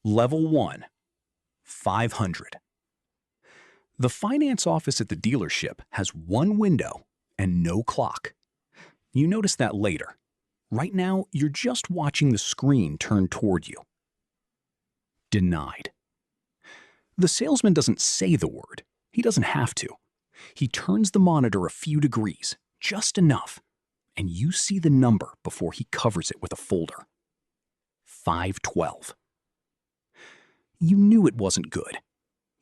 Level 1, 500. The finance office at the dealership has one window and no clock. You notice that later. Right now, you're just watching the screen turn toward you. Denied. The salesman doesn't say the word. He doesn't have to. He turns the monitor a few degrees, just enough, and you see the number before he covers it with a folder. 512. You knew it wasn't good.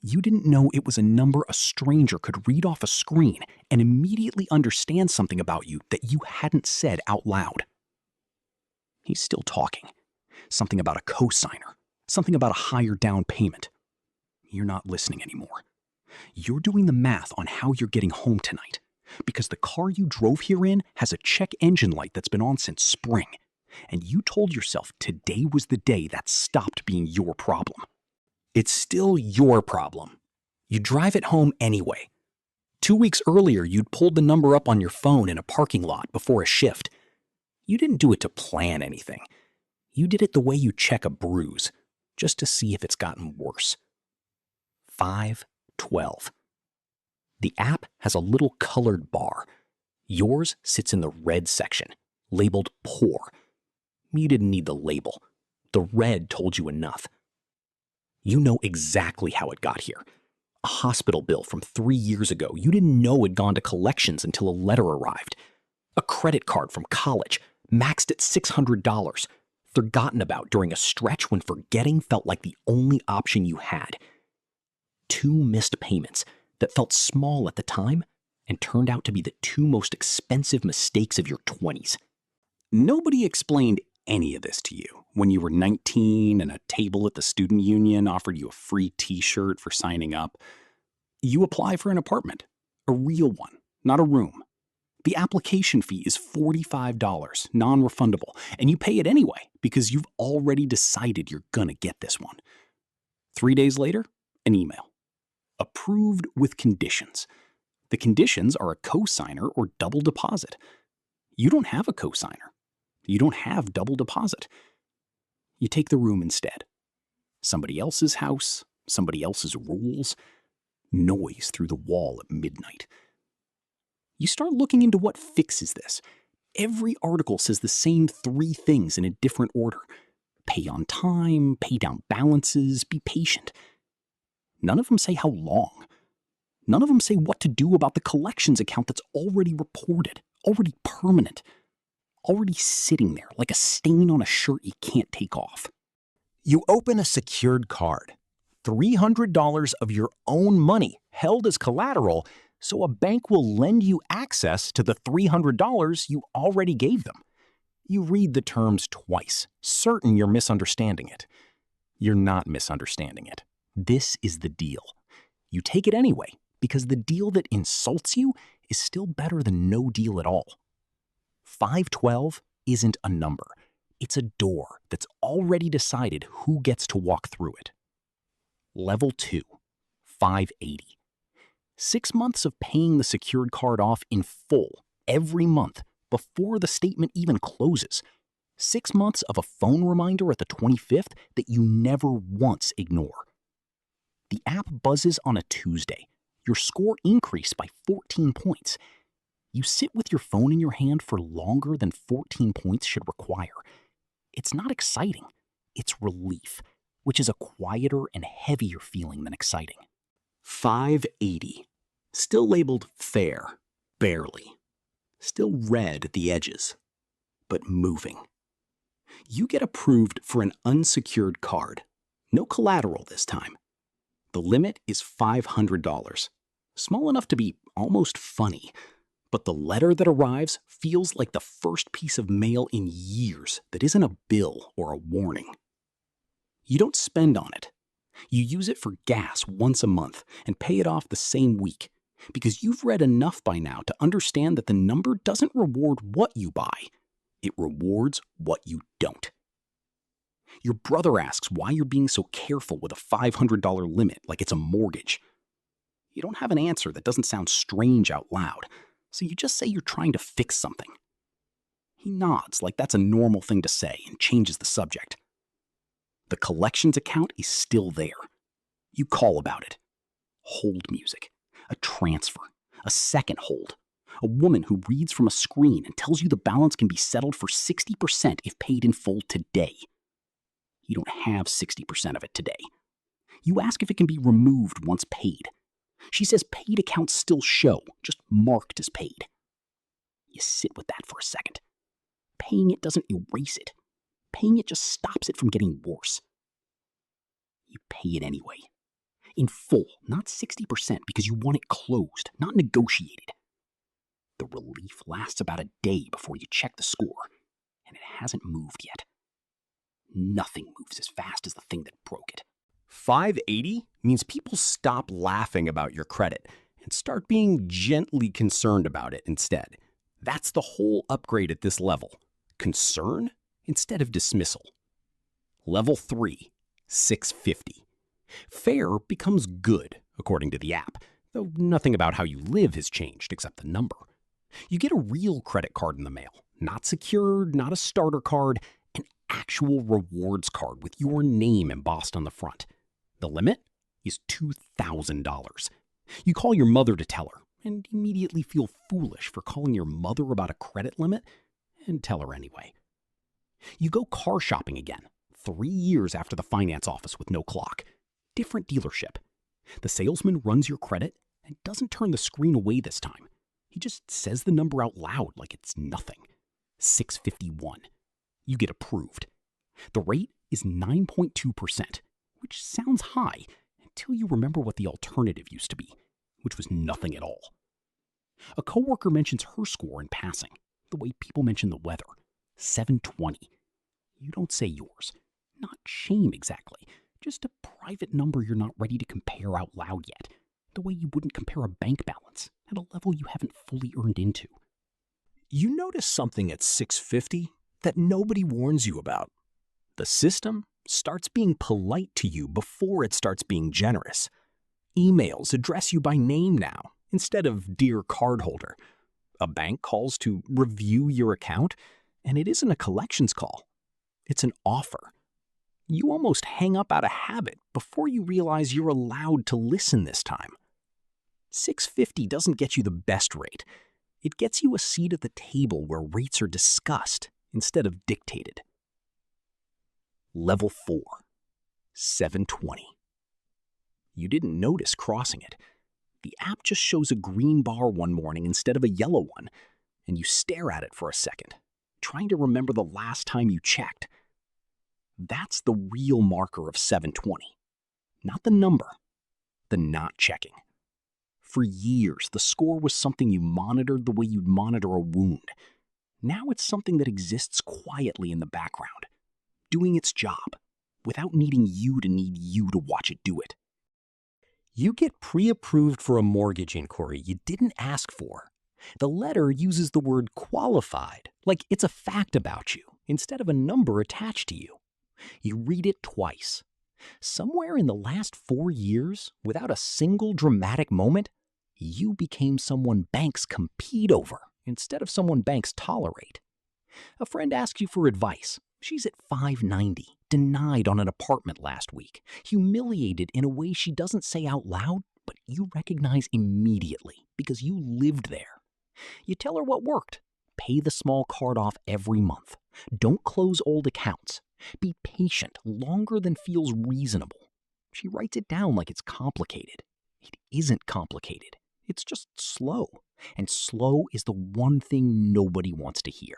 You didn't know it was a number a stranger could read off a screen and immediately understand something about you that you hadn't said out loud. He's still talking. Something about a cosigner. Something about a higher down payment. You're not listening anymore. You're doing the math on how you're getting home tonight, because the car you drove here in has a check engine light that's been on since spring, and you told yourself today was the day that stopped being your problem. It's still your problem. You drive it home anyway. 2 weeks earlier, you'd pulled the number up on your phone in a parking lot before a shift. You didn't do it to plan anything. You did it the way you check a bruise, just to see if it's gotten worse. 512. The app has a little colored bar. Yours sits in the red section, labeled poor. You didn't need the label. The red told you enough. You know exactly how it got here. A hospital bill from 3 years ago you didn't know had gone to collections until a letter arrived. A credit card from college, maxed at $600, forgotten about during a stretch when forgetting felt like the only option you had. 2 missed payments that felt small at the time and turned out to be the 2 most expensive mistakes of your 20s. Nobody explained any of this to you when you were 19 and a table at the student union offered you a free t-shirt for signing up. You apply for an apartment, a real one, not a room. The application fee is $45, non-refundable, and you pay it anyway because you've already decided you're gonna get this one. 3 days later, an email. Approved with conditions. The conditions are a cosigner or double deposit. You don't have a cosigner. You don't have double deposit. You take the room instead. Somebody else's house, somebody else's rules. Noise through the wall at midnight. You start looking into what fixes this. Every article says the same 3 things in a different order. Pay on time, pay down balances, be patient. None of them say how long. None of them say what to do about the collections account that's already reported, already permanent, already sitting there like a stain on a shirt you can't take off. You open a secured card. $300 of your own money held as collateral, so a bank will lend you access to the $300 you already gave them. You read the terms twice, certain you're misunderstanding it. You're not misunderstanding it. This is the deal. You take it anyway, because the deal that insults you is still better than no deal at all. 512 isn't a number. It's a door that's already decided who gets to walk through it. Level 2, 580. 6 months of paying the secured card off in full every month before the statement even closes. 6 months of a phone reminder at the 25th that you never once ignore. The app buzzes on a Tuesday. Your score increased by 14 points. You sit with your phone in your hand for longer than 14 points should require. It's not exciting. It's relief, which is a quieter and heavier feeling than exciting. 580. Still labeled fair, barely. Still red at the edges, but moving. You get approved for an unsecured card. No collateral this time. The limit is $500. Small enough to be almost funny, but the letter that arrives feels like the first piece of mail in years that isn't a bill or a warning. You don't spend on it. You use it for gas once a month and pay it off the same week because you've read enough by now to understand that the number doesn't reward what you buy. It rewards what you don't. Your brother asks why you're being so careful with a $500 limit like it's a mortgage. You don't have an answer that doesn't sound strange out loud, so you just say you're trying to fix something. He nods like that's a normal thing to say and changes the subject. The collections account is still there. You call about it. Hold music, a transfer, a second hold, a woman who reads from a screen and tells you the balance can be settled for 60% if paid in full today. You don't have 60% of it today. You ask if it can be removed once paid. She says paid accounts still show, just marked as paid. You sit with that for a second. Paying it doesn't erase it. Paying it just stops it from getting worse. You pay it anyway. In full, not 60% because you want it closed, not negotiated. The relief lasts about a day before you check the score, and it hasn't moved yet. Nothing moves as fast as the thing that broke it. 580 means people stop laughing about your credit and start being gently concerned about it instead. That's the whole upgrade at this level. Concern instead of dismissal. Level 3, 650. Fair becomes good, according to the app, though nothing about how you live has changed except the number. You get a real credit card in the mail, not secured, not a starter card, an actual rewards card with your name embossed on the front. The limit is $2,000. You call your mother to tell her, and immediately feel foolish for calling your mother about a credit limit, and tell her anyway. You go car shopping again, 3 years after the finance office with no clock. Different dealership. The salesman runs your credit and doesn't turn the screen away this time. He just says the number out loud like it's nothing. 651. You get approved. The rate is 9.2%, which sounds high until you remember what the alternative used to be, which was nothing at all. A coworker mentions her score in passing, the way people mention the weather. 720. You don't say yours. Not shame exactly, just a private number you're not ready to compare out loud yet, the way you wouldn't compare a bank balance at a level you haven't fully earned into. You notice something at 650 that nobody warns you about. The system starts being polite to you before it starts being generous. Emails address you by name now, instead of dear cardholder. A bank calls to review your account, and it isn't a collections call. It's an offer. You almost hang up out of habit before you realize you're allowed to listen this time. 650 doesn't get you the best rate. It gets you a seat at the table where rates are discussed instead of dictated. Level 4, 720. You didn't notice crossing it. The app just shows a green bar one morning instead of a yellow one, and you stare at it for a second, trying to remember the last time you checked. That's the real marker of 720. Not the number, the not checking. For years, the score was something you monitored the way you'd monitor a wound. Now it's something that exists quietly in the background, doing its job, without needing you to need you to watch it do it. You get pre-approved for a mortgage inquiry you didn't ask for. The letter uses the word qualified, like it's a fact about you, instead of a number attached to you. You read it twice. Somewhere in the last 4 years, without a single dramatic moment, you became someone banks compete over instead of someone banks tolerate. A friend asks you for advice. She's at 590, denied on an apartment last week, humiliated in a way she doesn't say out loud, but you recognize immediately because you lived there. You tell her what worked. Pay the small card off every month. Don't close old accounts. Be patient longer than feels reasonable. She writes it down like it's complicated. It isn't complicated. It's just slow. And slow is the one thing nobody wants to hear.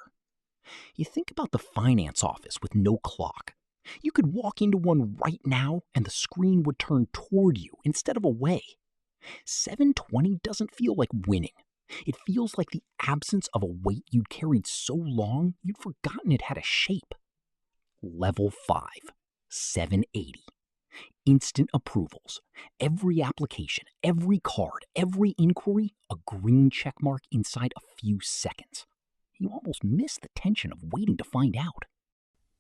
You think about the finance office with no clock. You could walk into one right now and the screen would turn toward you instead of away. 720 doesn't feel like winning. It feels like the absence of a weight you'd carried so long you'd forgotten it had a shape. Level 5, 780. Instant approvals. Every application, every card, every inquiry, a green check mark inside a few seconds. You almost miss the tension of waiting to find out.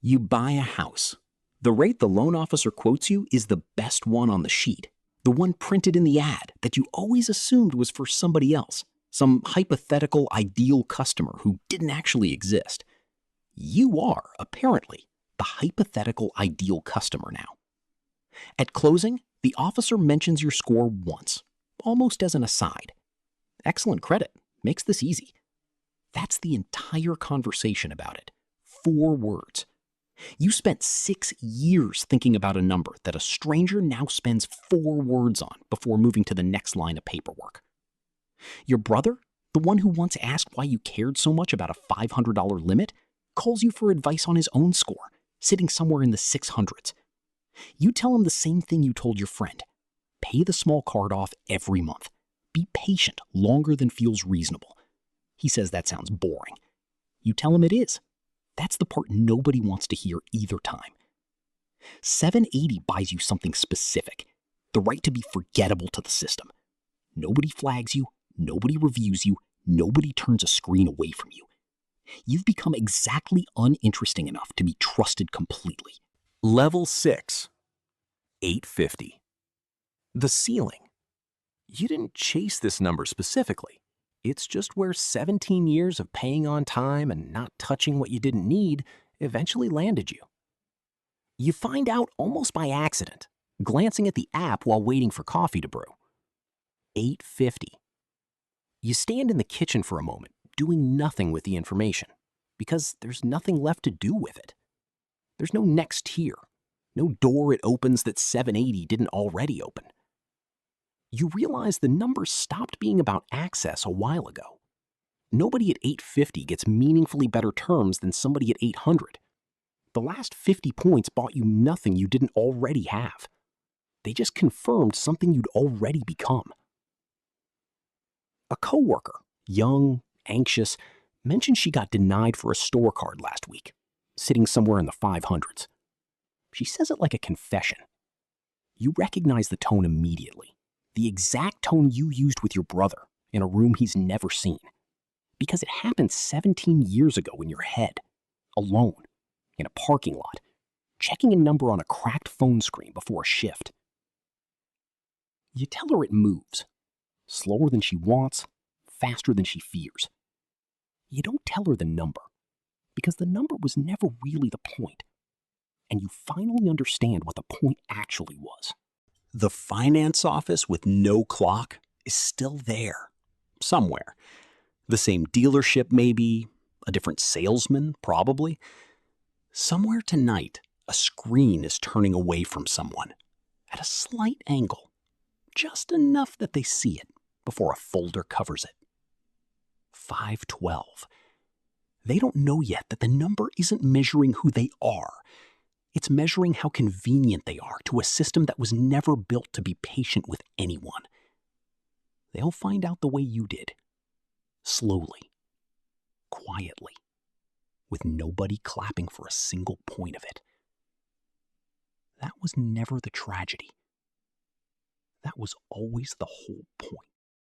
You buy a house. The rate the loan officer quotes you is the best one on the sheet, the one printed in the ad that you always assumed was for somebody else, some hypothetical ideal customer who didn't actually exist. You are, apparently, the hypothetical ideal customer now. At closing, the officer mentions your score once, almost as an aside. Excellent credit. Makes this easy. That's the entire conversation about it. 4 words. You spent 6 years thinking about a number that a stranger now spends 4 words on before moving to the next line of paperwork. Your brother, the one who once asked why you cared so much about a $500 limit, calls you for advice on his own score, sitting somewhere in the 600s. You tell him the same thing you told your friend. Pay the small card off every month. Be patient longer than feels reasonable. He says that sounds boring. You tell him it is. That's the part nobody wants to hear either time. 780 buys you something specific, the right to be forgettable to the system. Nobody flags you, nobody reviews you, nobody turns a screen away from you. You've become exactly uninteresting enough to be trusted completely. Level 6. 850. The ceiling. You didn't chase this number specifically. It's just where 17 years of paying on time and not touching what you didn't need eventually landed you. You find out almost by accident, glancing at the app while waiting for coffee to brew. 850. You stand in the kitchen for a moment, doing nothing with the information, because there's nothing left to do with it. There's no next tier, no door it opens that 780 didn't already open. You realize the number stopped being about access a while ago. Nobody at 850 gets meaningfully better terms than somebody at 800. The last 50 points bought you nothing you didn't already have. They just confirmed something you'd already become. A coworker, young, anxious, mentioned she got denied for a store card last week, sitting somewhere in the 500s. She says it like a confession. You recognize the tone immediately. The exact tone you used with your brother in a room he's never seen. Because it happened 17 years ago in your head, alone, in a parking lot, checking a number on a cracked phone screen before a shift. You tell her it moves, slower than she wants, faster than she fears. You don't tell her the number, because the number was never really the point. And you finally understand what the point actually was. The finance office with no clock is still there, somewhere. The same dealership maybe, a different salesman probably. Somewhere tonight, a screen is turning away from someone, at a slight angle, just enough that they see it before a folder covers it. 512. They don't know yet that the number isn't measuring who they are. It's measuring how convenient they are to a system that was never built to be patient with anyone. They'll find out the way you did. Slowly. Quietly. With nobody clapping for a single point of it. That was never the tragedy. That was always the whole point.